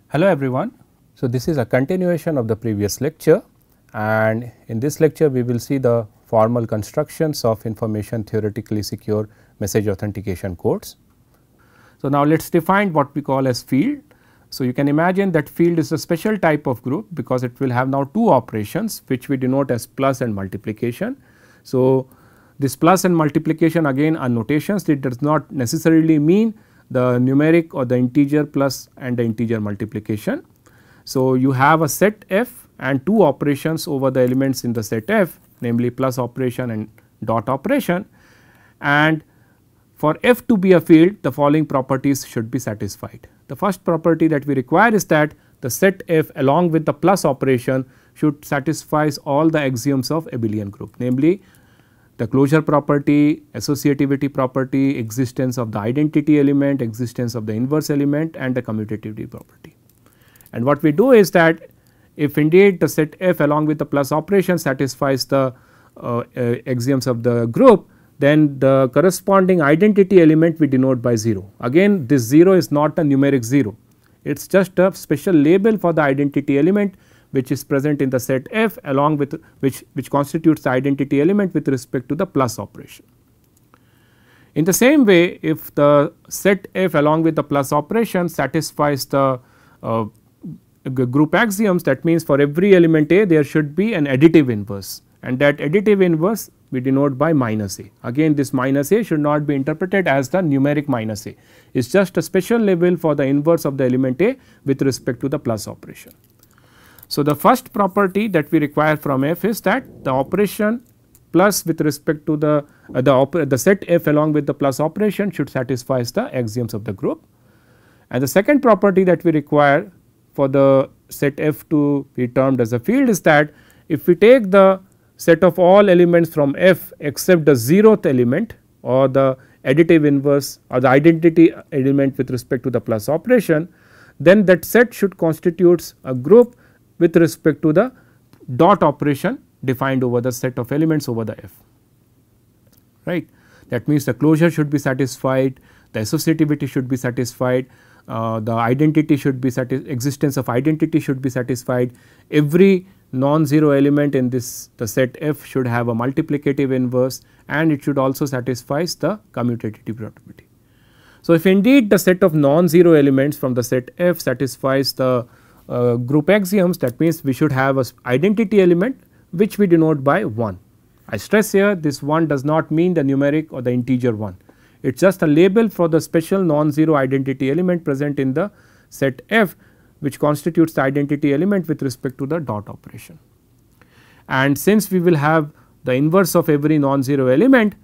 Hello everyone. So, this is a continuation of the previous lecture, and in this lecture we will see the formal constructions of information theoretically secure message authentication codes. So, now let us define what we call as field. So, you can imagine that field is a special type of group because it will have now two operations which we denote as plus and multiplication. So, this plus and multiplication again are notations. It does not necessarily mean the numeric or the integer plus and the integer multiplication. So, you have a set f and two operations over the elements in the set f, namely plus operation and dot operation, and for f to be a field the following properties should be satisfied. The first property that we require is that the set f along with the plus operation should satisfy all the axioms of abelian group, namely the closure property, associativity property, existence of the identity element, existence of the inverse element, and the commutativity property. And what we do is that if indeed the set f along with the plus operation satisfies the axioms of the group, then the corresponding identity element we denote by 0. Again, this 0 is not a numeric 0, it is just a special label for the identity element which is present in the set f along with which constitutes the identity element with respect to the plus operation. In the same way, if the set f along with the plus operation satisfies the group axioms, that means for every element A there should be an additive inverse, and that additive inverse we denote by minus A. Again, this minus A should not be interpreted as the numeric minus A, it is just a special label for the inverse of the element A with respect to the plus operation. So, the first property that we require from f is that the operation plus with respect to the set f along with the plus operation should satisfy the axioms of the group. And the second property that we require for the set f to be termed as a field is that if we take the set of all elements from f except the 0th element or the additive inverse or the identity element with respect to the plus operation, then that set should constitute a group with respect to the dot operation defined over the set of elements over the f, right. That means the closure should be satisfied, the associativity should be satisfied, the identity should be existence of identity should be satisfied, every non-zero element in this the set f should have a multiplicative inverse, and it should also satisfy the commutativity property. So, if indeed the set of non-zero elements from the set f satisfies the group axioms, that means we should have a identity element which we denote by 1. I stress here this 1 does not mean the numeric or the integer 1, it is just a label for the special non-zero identity element present in the set f which constitutes the identity element with respect to the dot operation. And since we will have the inverse of every non-zero element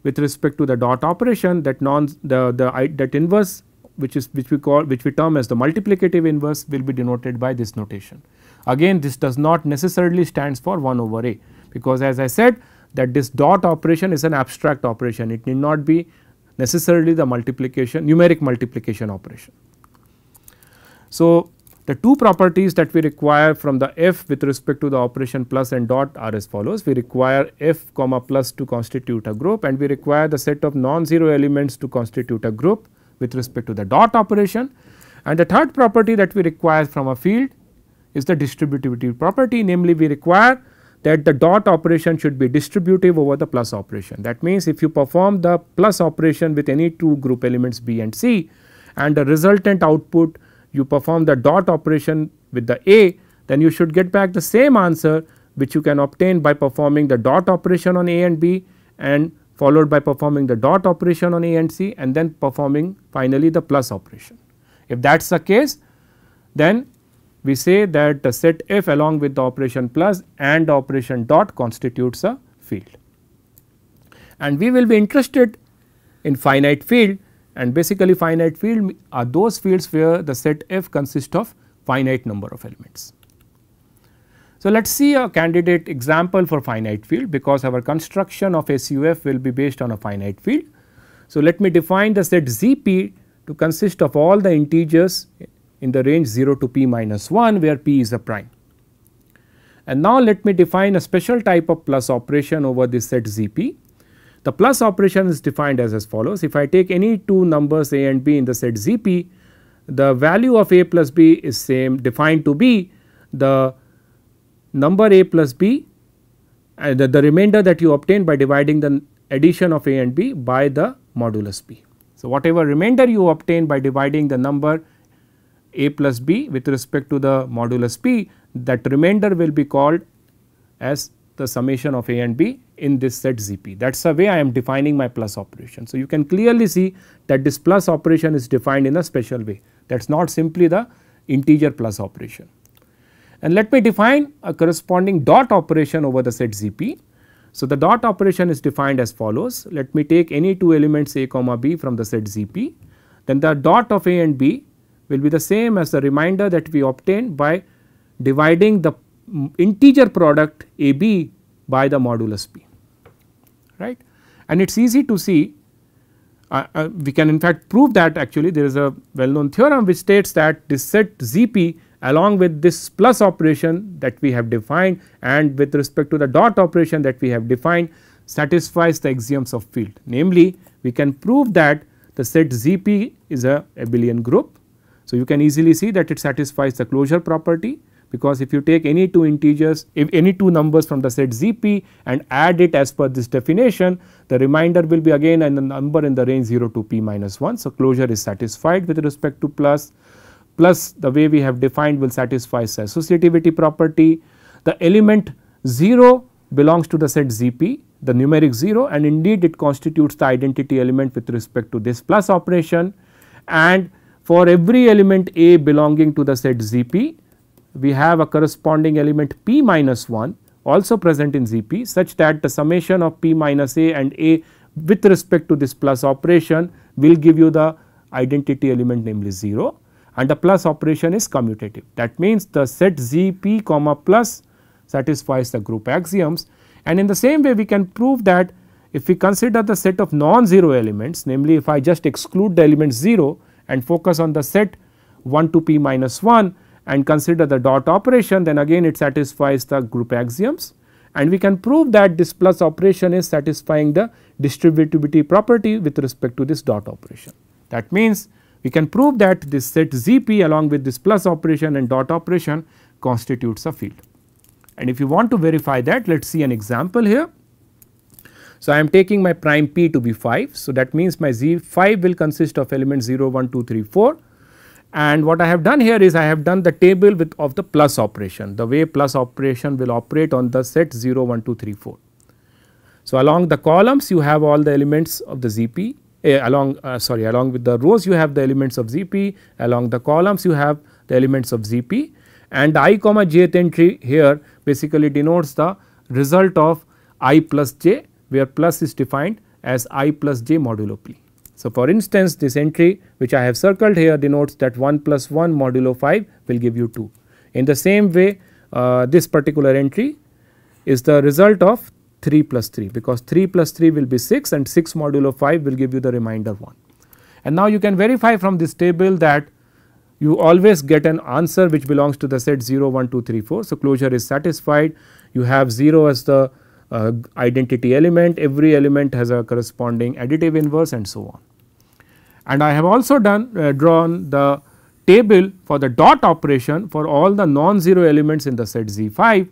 with respect to the dot operation, that that inverse which we term as the multiplicative inverse will be denoted by this notation. Again, this does not necessarily stands for 1 over A, because as I said that this dot operation is an abstract operation, it need not be necessarily the numeric multiplication operation. So, the two properties that we require from the f with respect to the operation plus and dot are as follows. We require f comma plus to constitute a group, and we require the set of non-zero elements to constitute a group with respect to the dot operation. And the third property that we require from a field is the distributivity property, namely we require that the dot operation should be distributive over the plus operation. That means, if you perform the plus operation with any two group elements B and C, and the resultant output you perform the dot operation with the A, then you should get back the same answer which you can obtain by performing the dot operation on A and B, and followed by performing the dot operation on A and C, and then performing finally the plus operation. If that is the case, then we say that the set f along with the operation plus and the operation dot constitutes a field. And we will be interested in finite field, and basically finite field are those fields where the set f consists of finite number of elements. So, let us see a candidate example for finite field, because our construction of SUF will be based on a finite field. So, let me define the set ZP to consist of all the integers in the range 0 to p minus 1, where p is a prime. And now, let me define a special type of plus operation over this set ZP. The plus operation is defined as follows. If I take any two numbers a and b in the set ZP, the value of a plus b is same, defined to be the number a plus b and the remainder that you obtain by dividing the addition of a and b by the modulus b. So, whatever remainder you obtain by dividing the number a plus b with respect to the modulus p, that remainder will be called as the summation of a and b in this set ZP. That is the way I am defining my plus operation. So, you can clearly see that this plus operation is defined in a special way, that is not simply the integer plus operation. And let me define a corresponding dot operation over the set ZP. So, the dot operation is defined as follows. Let me take any two elements a comma b from the set ZP, then the dot of a and b will be the same as the remainder that we obtain by dividing the integer product a b by the modulus p, right. And it is easy to see, we can in fact prove that actually there is a well known theorem which states that this set ZP along with this plus operation that we have defined and with respect to the dot operation that we have defined satisfies the axioms of field. Namely, we can prove that the set ZP is a abelian group. So, you can easily see that it satisfies the closure property, because if you take any two integers, if any two numbers from the set ZP and add it as per this definition, the remainder will be again a number in the range 0 to p minus 1. So, closure is satisfied with respect to plus the way we have defined will satisfy the associativity property. The element 0 belongs to the set ZP, the numeric 0, and indeed it constitutes the identity element with respect to this plus operation. And for every element a belonging to the set ZP, we have a corresponding element p minus 1 also present in ZP, such that the summation of p minus a and a with respect to this plus operation will give you the identity element, namely 0, and the plus operation is commutative. That means, the set ZP comma plus satisfies the group axioms, and in the same way we can prove that if we consider the set of non-zero elements, namely if I just exclude the element 0 and focus on the set 1 to p minus 1 and consider the dot operation, then again it satisfies the group axioms, and we can prove that this plus operation is satisfying the distributivity property with respect to this dot operation. That means, we can prove that this set ZP along with this plus operation and dot operation constitutes a field. And if you want to verify that, let us see an example here. So, I am taking my prime p to be 5. So, that means my Z5 will consist of elements 0, 1, 2, 3, 4. And what I have done here is I have done the table of the plus operation, the way plus operation will operate on the set 0, 1, 2, 3, 4. So, along the columns you have all the elements of the ZP, along with the rows you have the elements of ZP, along the columns you have the elements of ZP, and I comma jth entry here basically denotes the result of I plus j, where plus is defined as I plus j modulo p. So, for instance, this entry which I have circled here denotes that 1 plus 1 modulo 5 will give you 2. In the same way, this particular entry is the result of 3 plus 3, because 3 plus 3 will be 6 and 6 modulo 5 will give you the remainder 1. And now you can verify from this table that you always get an answer which belongs to the set 0, 1, 2, 3, 4. So, closure is satisfied. You have 0 as the identity element, every element has a corresponding additive inverse and so on. And I have also drawn the table for the dot operation for all the non-zero elements in the set Z5,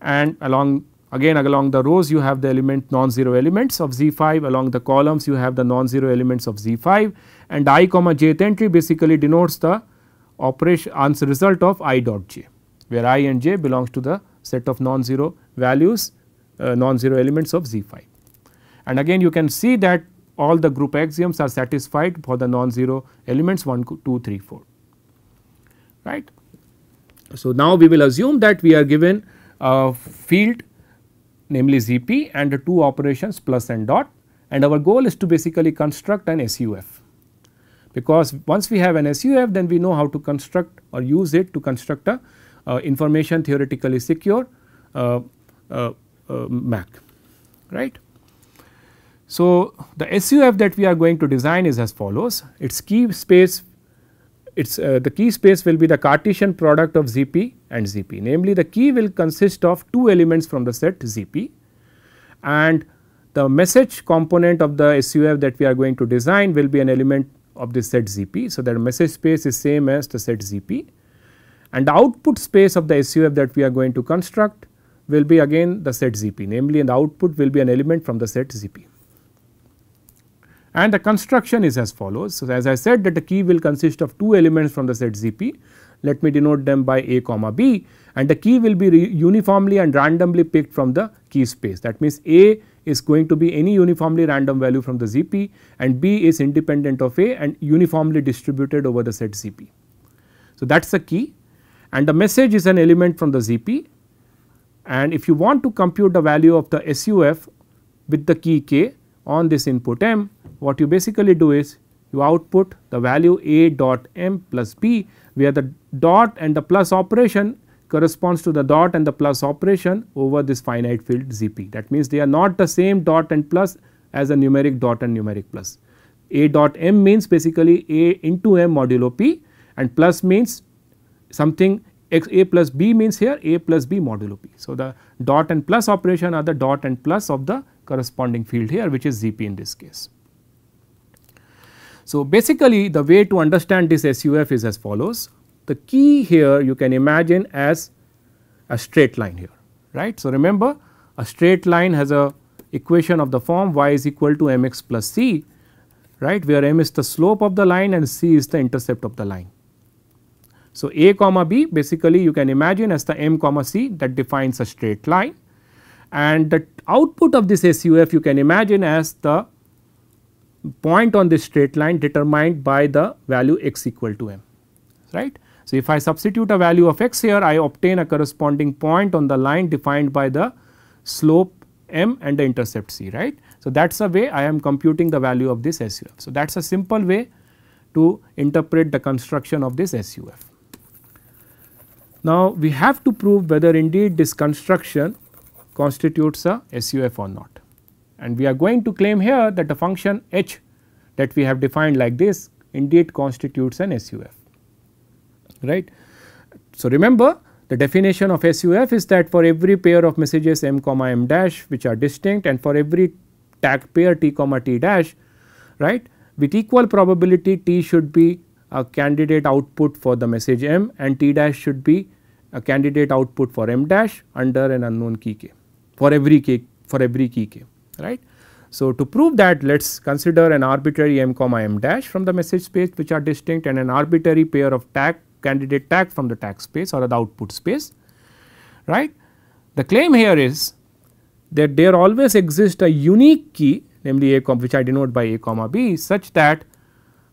and along the rows you have the non-zero elements of Z5, along the columns you have the non-zero elements of Z5, and I comma jth entry basically denotes the operation answer result of I dot j, where I and j belongs to the set of non-zero values, non-zero elements of Z5. And again you can see that all the group axioms are satisfied for the non-zero elements 1, 2, 3, 4, right. So, now we will assume that we are given a field namely ZP and the two operations plus and dot, and our goal is to basically construct an SUF, because once we have an SUF then we know how to construct or use it to construct a information theoretically secure MAC, right. So, the SUF that we are going to design is as follows. Its key space, the key space will be the Cartesian product of ZP and ZP, namely the key will consist of 2 elements from the set ZP, and the message component of the SUF that we are going to design will be an element of the set ZP. So, that message space is same as the set ZP, and the output space of the SUF that we are going to construct will be again the set ZP, namely the output will be an element from the set ZP. And the construction is as follows. So, as I said that the key will consist of 2 elements from the set ZP, let me denote them by A comma B, and the key will be uniformly and randomly picked from the key space. That means, A is going to be any uniformly random value from the ZP, and B is independent of A and uniformly distributed over the set ZP. So, that is the key, and the message is an element from the ZP, and if you want to compute the value of the SUF with the key k on this input m, what you basically do is you output the value A dot m plus B, where the dot and the plus operation corresponds to the dot and the plus operation over this finite field ZP. That means, they are not the same dot and plus as a numeric dot and numeric plus. A dot m means basically A into m modulo P, and plus means something x A plus B means here A plus B modulo P. So, the dot and plus operation are the dot and plus of the corresponding field here, which is ZP in this case. So, basically the way to understand this SUF is as follows. The key here you can imagine as a straight line here, right. So, remember a straight line has a equation of the form y is equal to mx plus c, right, where m is the slope of the line and c is the intercept of the line. So, A comma B basically you can imagine as the m comma c that defines a straight line, and the output of this SUF you can imagine as the point on this straight line determined by the value x equal to m, right. So, if I substitute a value of x here, I obtain a corresponding point on the line defined by the slope m and the intercept c, right. So, that is the way I am computing the value of this SUF. So, that is a simple way to interpret the construction of this SUF. Now, we have to prove whether indeed this construction constitutes a SUF or not, and we are going to claim here that the function h that we have defined like this indeed constitutes an SUF, right. So, remember the definition of SUF is that for every pair of messages m comma m dash which are distinct, and for every tag pair t comma t dash, right, with equal probability t should be a candidate output for the message m, and t dash should be a candidate output for m dash under an unknown key k for every key k, right. So, to prove that, let us consider an arbitrary m comma m dash from the message space which are distinct, and an arbitrary pair of candidate tag from the tag space or the output space, right. The claim here is that there always exists a unique key, namely a which I denote by a comma b, such that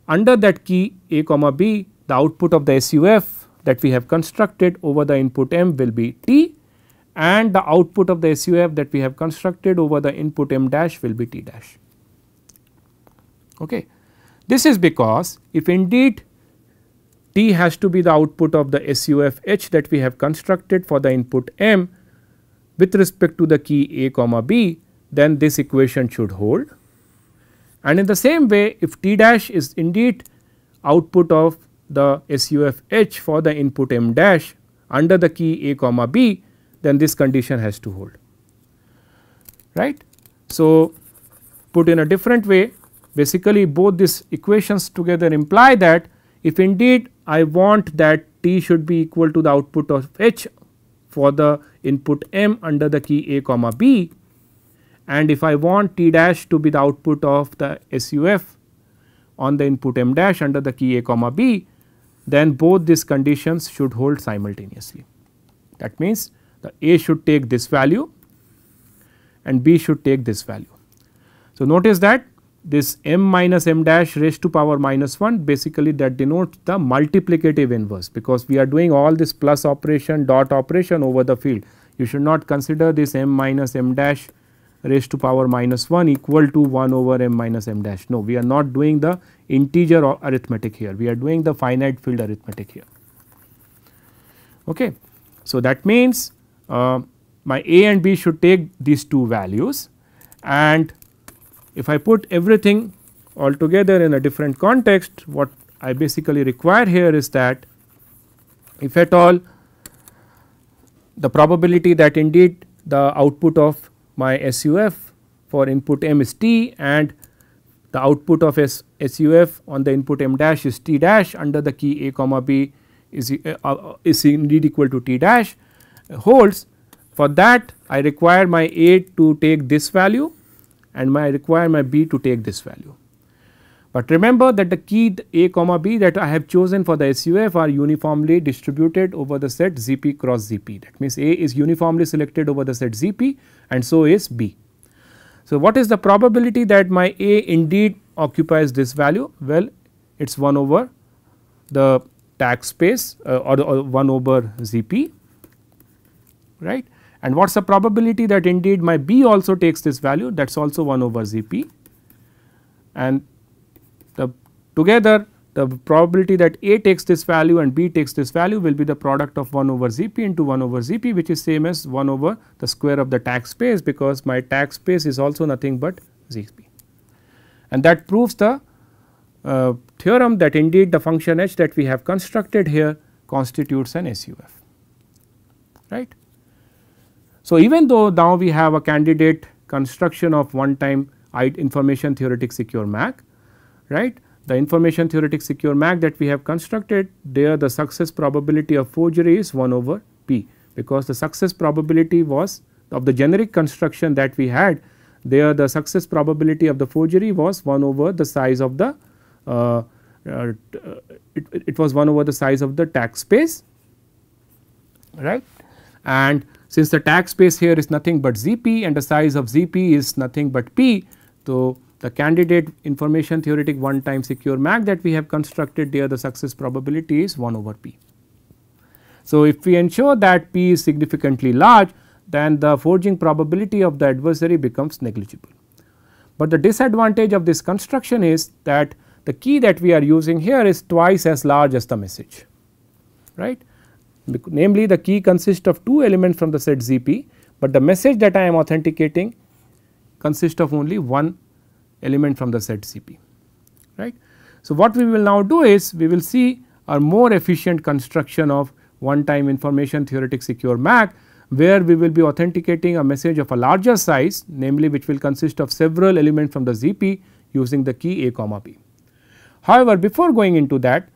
under that key a comma b, the output of the SUF that we have constructed over the input m will be t, and the output of the SUF that we have constructed over the input m dash will be t dash. Okay. This is because if indeed t has to be the output of the SUF h that we have constructed for the input m with respect to the key a comma b, then this equation should hold. And in the same way, if t dash is indeed output of the SUF h for the input m dash under the key a comma b, then this condition has to hold, right. So, put in a different way, basically both these equations together imply that if indeed I want that t should be equal to the output of h for the input m under the key a comma b, and if I want t dash to be the output of the SUF on the input m dash under the key a comma b, then both these conditions should hold simultaneously. That means, the a should take this value and b should take this value. So, notice that this m minus m dash raised to power minus 1 basically that denotes the multiplicative inverse, because we are doing all this plus operation dot operation over the field. You should not consider this m minus m dash raised to power minus 1 equal to 1 over m minus m dash. No, we are not doing the integer or arithmetic here, we are doing the finite field arithmetic here. Okay. So, that means my A and B should take these two values, and if I put everything all together in a different context, what I basically require here is that if at all the probability that indeed the output of my SUF for input m is t and the output of SUF on the input m dash is t dash under the key a comma b is indeed equal to t dash holds. For that I require my A to take this value and I require my B to take this value. But remember that the key A comma B that I have chosen for the SUF are uniformly distributed over the set ZP cross ZP. That means A is uniformly selected over the set ZP and so is B. So, what is the probability that my A indeed occupies this value? Well, it is 1 over the tag space or 1 over ZP, right. And what is the probability that indeed my B also takes this value? That is also 1 over ZP, and together the probability that A takes this value and B takes this value will be the product of 1 over ZP into 1 over ZP, which is same as 1 over the square of the tag space, because my tag space is also nothing but ZP. And that proves the theorem that indeed the function h that we have constructed here constitutes an SUF, right. So, even though now we have a candidate construction of one time information theoretic secure MAC, right. The information theoretic secure MAC that we have constructed, there the success probability of forgery is 1 over P, because the success probability was of the generic construction that we had, there the success probability of the forgery was 1 over the size of the it was 1 over the size of the tag space, right. And since the tag space here is nothing but ZP and the size of ZP is nothing but P, so the candidate information theoretic one time secure MAC that we have constructed, there the success probability is 1 over P. So, if we ensure that P is significantly large, then the forging probability of the adversary becomes negligible. But the disadvantage of this construction is that the key that we are using here is twice as large as the message, right. Namely, the key consists of 2 elements from the set ZP, but the message that I am authenticating consists of only 1 element from the set ZP, right. So, what we will now do is we will see a more efficient construction of one time information theoretic secure MAC, where we will be authenticating a message of a larger size, namely which will consist of several elements from the ZP using the key A comma B. However, before going into that,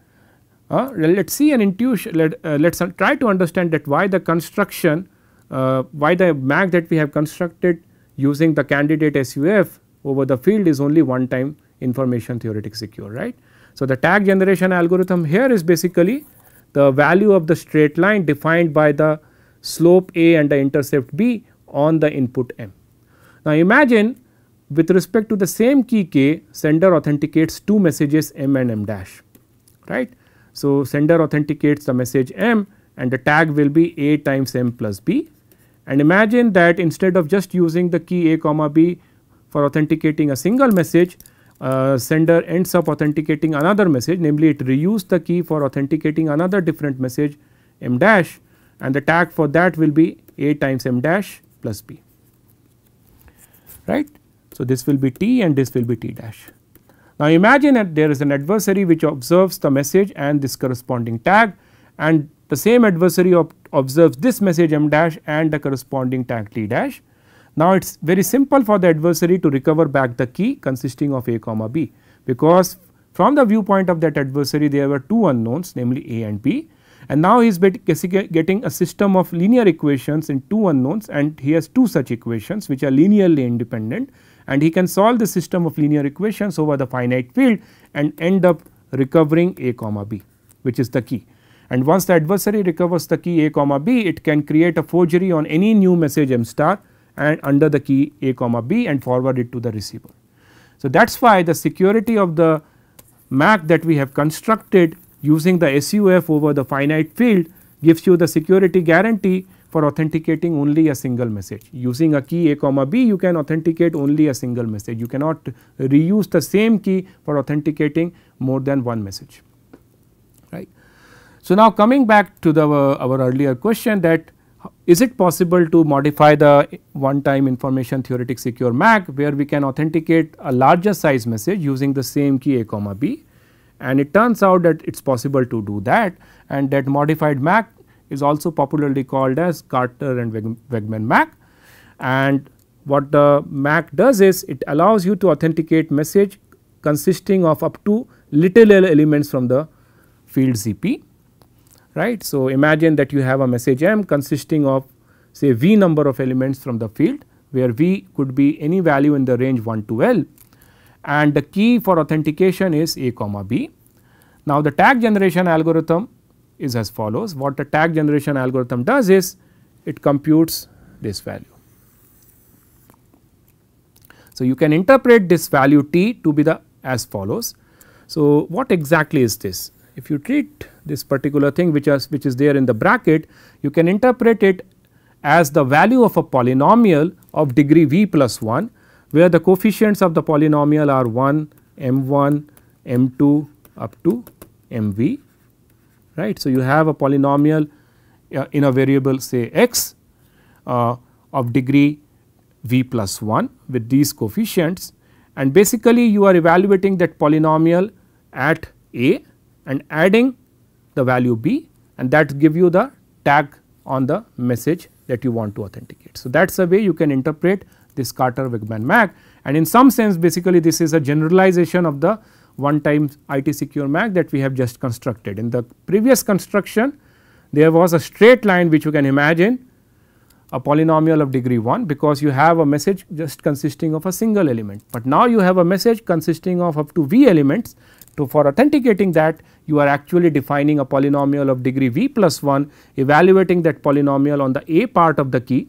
let us see an intuition, let us try to understand that why the construction, why the MAC that we have constructed using the candidate SUF over the field is only one time information theoretic secure, right. So, the tag generation algorithm here is basically the value of the straight line defined by the slope A and the intercept B on the input M. Now, imagine with respect to the same key K, sender authenticates 2 messages M and M dash, right. So, sender authenticates the message M and the tag will be A times M plus B, and imagine that instead of just using the key A comma B for authenticating a single message, sender ends up authenticating another message, namely it reused the key for authenticating another different message M dash, and the tag for that will be A times M dash plus B, right. So, this will be T and this will be T dash. Now, imagine that there is an adversary which observes the message and this corresponding tag, and the same adversary observes this message M dash and the corresponding tag T dash. Now, it is very simple for the adversary to recover back the key consisting of A comma B, because from the viewpoint of that adversary there were 2 unknowns, namely A and B, and now he is getting a system of linear equations in 2 unknowns, and he has 2 such equations which are linearly independent, and he can solve the system of linear equations over the finite field and end up recovering A comma B, which is the key. And once the adversary recovers the key A comma B, it can create a forgery on any new message M star and under the key A comma B and forward it to the receiver. So, that is why the security of the MAC that we have constructed using the SUF over the finite field gives you the security guarantee for authenticating only a single message. Using a key A comma B, you can authenticate only a single message. You cannot reuse the same key for authenticating more than one message, right. So, now coming back to the our earlier question, that is it possible to modify the one time information theoretic secure MAC, where we can authenticate a larger size message using the same key A comma B, and it turns out that it is possible to do that, and that modified MAC is also popularly called as Carter and Wegman MAC. And what the MAC does is it allows you to authenticate message consisting of up to little l elements from the field ZP, right. So, imagine that you have a message M consisting of say V number of elements from the field, where V could be any value in the range 1 to L, and the key for authentication is A comma B. Now, the tag generation algorithm is as follows. What the tag generation algorithm does is it computes this value. So, you can interpret this value T to be the as follows. So, what exactly is this? If you treat this particular thing which is there in the bracket, you can interpret it as the value of a polynomial of degree V plus 1, where the coefficients of the polynomial are 1, M1, M2 up to MV, right. So, you have a polynomial in a variable say x of degree V plus 1 with these coefficients, and basically you are evaluating that polynomial at A and adding the value B, and that give you the tag on the message that you want to authenticate. So, that is the way you can interpret this Carter-Wegman MAC, and in some sense basically this is a generalization of the one time IT secure MAC that we have just constructed. In the previous construction there was a straight line which you can imagine a polynomial of degree 1, because you have a message just consisting of a single element, but now you have a message consisting of up to V elements. For authenticating that, you are actually defining a polynomial of degree V plus 1, evaluating that polynomial on the A part of the key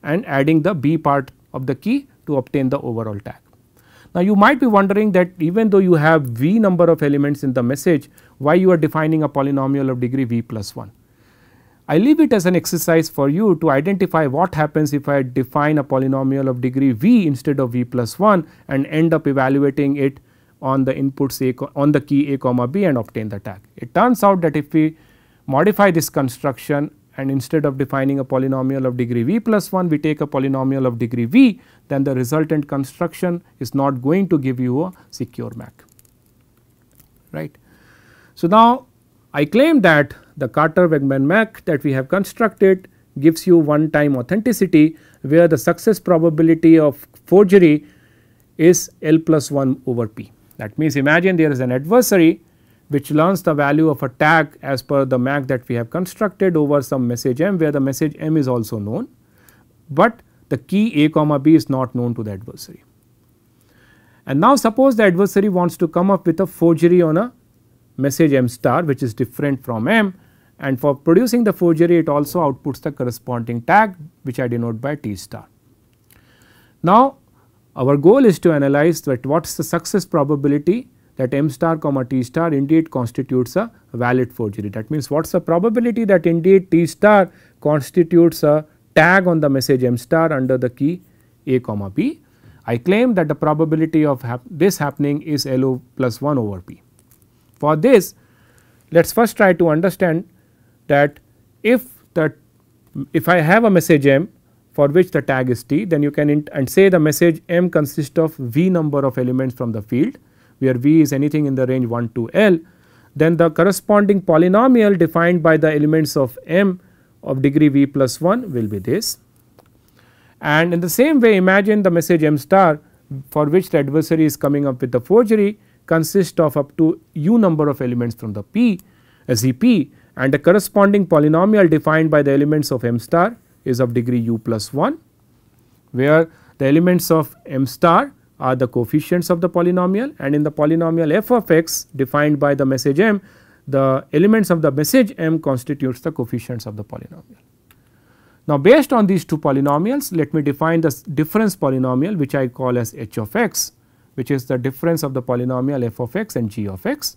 and adding the B part of the key to obtain the overall tag. Now, you might be wondering that even though you have V number of elements in the message, why you are defining a polynomial of degree V plus 1. I leave it as an exercise for you to identify what happens if I define a polynomial of degree V instead of V plus 1 and end up evaluating it on the inputs on the key A comma B and obtain the tag. It turns out that if we modify this construction and instead of defining a polynomial of degree V plus 1, we take a polynomial of degree V, then the resultant construction is not going to give you a secure MAC, right. So, now I claim that the Carter-Wegman MAC that we have constructed gives you one time authenticity, where the success probability of forgery is L plus 1 over P. That means, imagine there is an adversary which learns the value of a tag as per the MAC that we have constructed over some message M, where the message M is also known, but the key A comma B is not known to the adversary. And now suppose the adversary wants to come up with a forgery on a message M star which is different from M, and for producing the forgery it also outputs the corresponding tag which I denote by T star. Now, our goal is to analyze that what is the success probability that M star comma T star indeed constitutes a valid forgery. That means, what is the probability that indeed T star constitutes a tag on the message M star under the key A comma B. I claim that the probability of this happening is LO plus 1 over P. For this, let us first try to understand that if I have a message M for which the tag is T, then you can and say the message M consists of V number of elements from the field, where V is anything in the range 1 to L, then the corresponding polynomial defined by the elements of M of degree V plus 1 will be this. And in the same way, imagine the message M star for which the adversary is coming up with the forgery consists of up to U number of elements from the P ZP, and the corresponding polynomial defined by the elements of M star is of degree U plus 1, where the elements of M star are the coefficients of the polynomial, and in the polynomial f of x defined by the message M, the elements of the message M constitutes the coefficients of the polynomial. Now, based on these two polynomials, let me define the difference polynomial which I call as h of x, which is the difference of the polynomial f of x and g of x.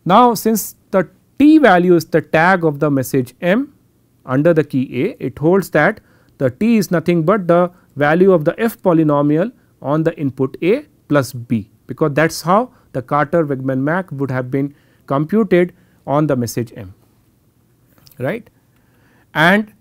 Now, since the t value is the tag of the message M under the key A, it holds that the t is nothing but the value of the f polynomial on the input A plus B, because that is how the Carter-Wegman MAC would have been computed on the message M, right. And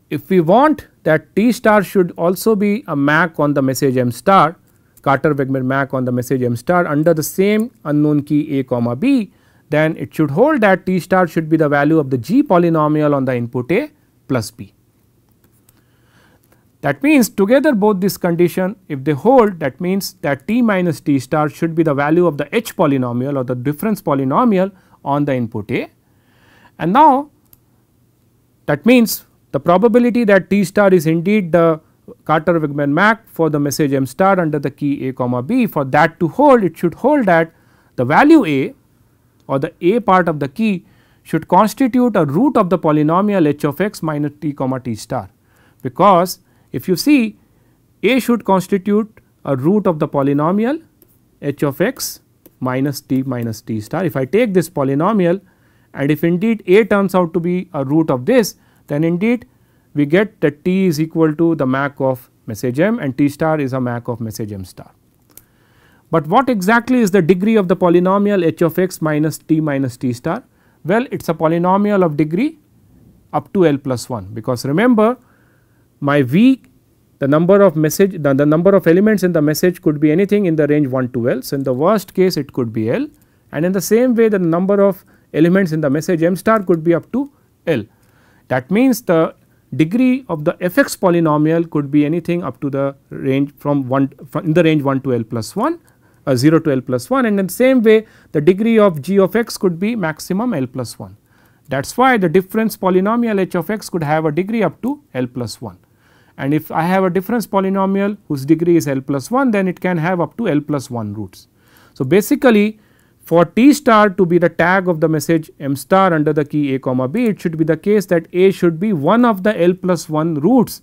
if we want that T star should also be a MAC on the message M star, Carter-Wegman MAC on the message M star under the same unknown key a comma b, then it should hold that T star should be the value of the G polynomial on the input A plus B. That means together both this condition, if they hold, that means that T minus T star should be the value of the H polynomial or the difference polynomial on the input A. And now that means the probability that T star is indeed the Carter-Wegman MAC for the message M star under the key a comma b, for that to hold, it should hold that the value A or the A part of the key should constitute a root of the polynomial h of x minus t comma t star, because if you see, A should constitute a root of the polynomial h of x minus t star. If I take this polynomial and if indeed A turns out to be a root of this, then indeed we get that t is equal to the MAC of message M and t star is a MAC of message M star. But what exactly is the degree of the polynomial h of x minus t star? Well, it is a polynomial of degree up to L plus 1, because remember my V, the number of message, the number of elements in the message could be anything in the range 1 to L. So, in the worst case it could be L, and in the same way the number of elements in the message M star could be up to L. That means the degree of the fx polynomial could be anything up to the range from in the range 1 to L plus 1, 0 to L plus 1, and in the same way the degree of g of x could be maximum L plus 1. That is why the difference polynomial h of x could have a degree up to L plus 1. And if I have a difference polynomial whose degree is L plus 1, then it can have up to L plus 1 roots. So, basically for T star to be the tag of the message M star under the key a comma b, it should be the case that A should be one of the L plus 1 roots,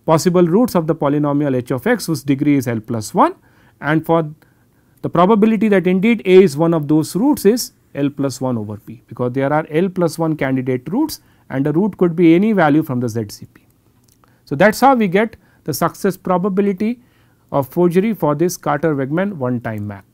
possible roots of the polynomial h of x whose degree is L plus 1, and for the probability that indeed A is one of those roots is L plus 1 over p, because there are L plus 1 candidate roots and the root could be any value from the ZCP. So, that is how we get the success probability of forgery for this Carter-Wegman one time MAC.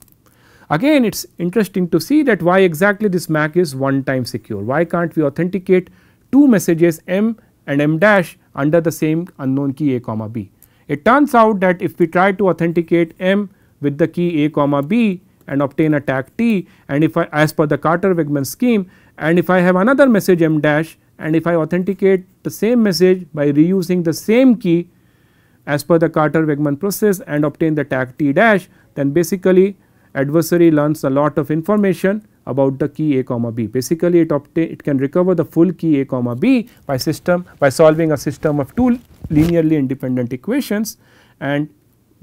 Again, it is interesting to see that why exactly this MAC is one time secure. Why can't we authenticate two messages M and M dash under the same unknown key a comma b? It turns out that if we try to authenticate M with the key a comma b and obtain a tag T, and if I, as per the Carter-Wegman scheme, and if I have another message M dash, and if I authenticate the same message by reusing the same key as per the Carter-Wegman process and obtain the tag T dash, then basically adversary learns a lot of information about the key a comma b. Basically it can recover the full key a comma b by solving a system of two linearly independent equations, and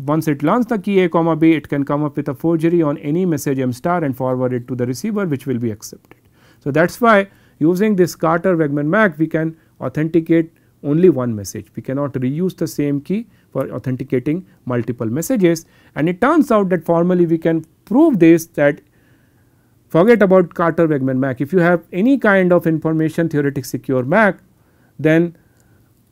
once it learns the key a comma b, it can come up with a forgery on any message M star and forward it to the receiver, which will be accepted. So, that is why using this Carter-Wegman MAC we can authenticate only one message. We cannot reuse the same key for authenticating multiple messages, and it turns out that formally we can prove this, that forget about Carter-Wegman MAC. If you have any kind of information theoretic secure MAC, then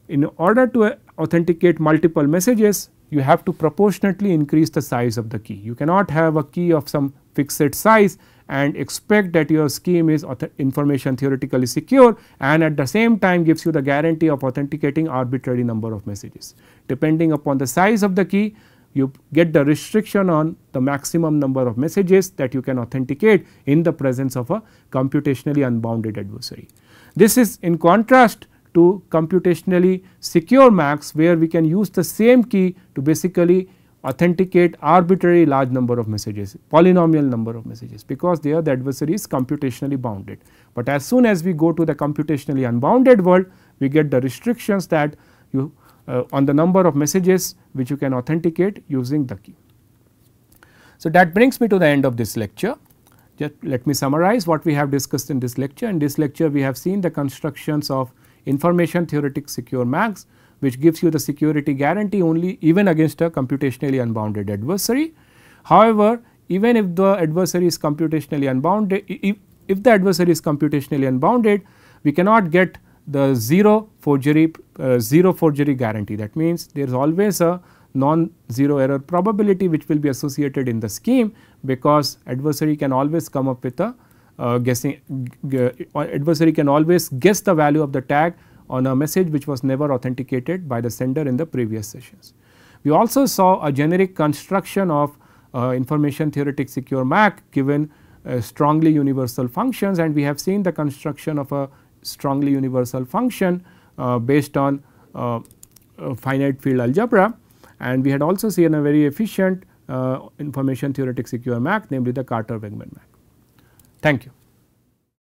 in order to authenticate multiple messages you have to proportionately increase the size of the key. You cannot have a key of some fixed size and expect that your scheme is information theoretically secure and at the same time gives you the guarantee of authenticating arbitrary number of messages. Depending upon the size of the key, you get the restriction on the maximum number of messages that you can authenticate in the presence of a computationally unbounded adversary. This is in contrast to computationally secure MACs, where we can use the same key to basically authenticate arbitrary large number of messages, polynomial number of messages, because there the adversary is computationally bounded. But as soon as we go to the computationally unbounded world, we get the restrictions that you on the number of messages which you can authenticate using the key. So, that brings me to the end of this lecture. Just let me summarize what we have discussed in this lecture. In this lecture we have seen the constructions of information theoretic secure MACs, which gives you the security guarantee only even against a computationally unbounded adversary. However, even if the adversary is computationally unbounded, if the adversary is computationally unbounded, we cannot get the zero forgery guarantee. That means there is always a non-zero error probability which will be associated in the scheme, because adversary can always come up with a adversary can always guess the value of the tag on a message which was never authenticated by the sender in the previous sessions. We also saw a generic construction of information theoretic secure MAC given strongly universal functions, and we have seen the construction of a strongly universal function based on finite field algebra, and we had also seen a very efficient information theoretic secure MAC, namely the Carter-Wegman MAC. Thank you.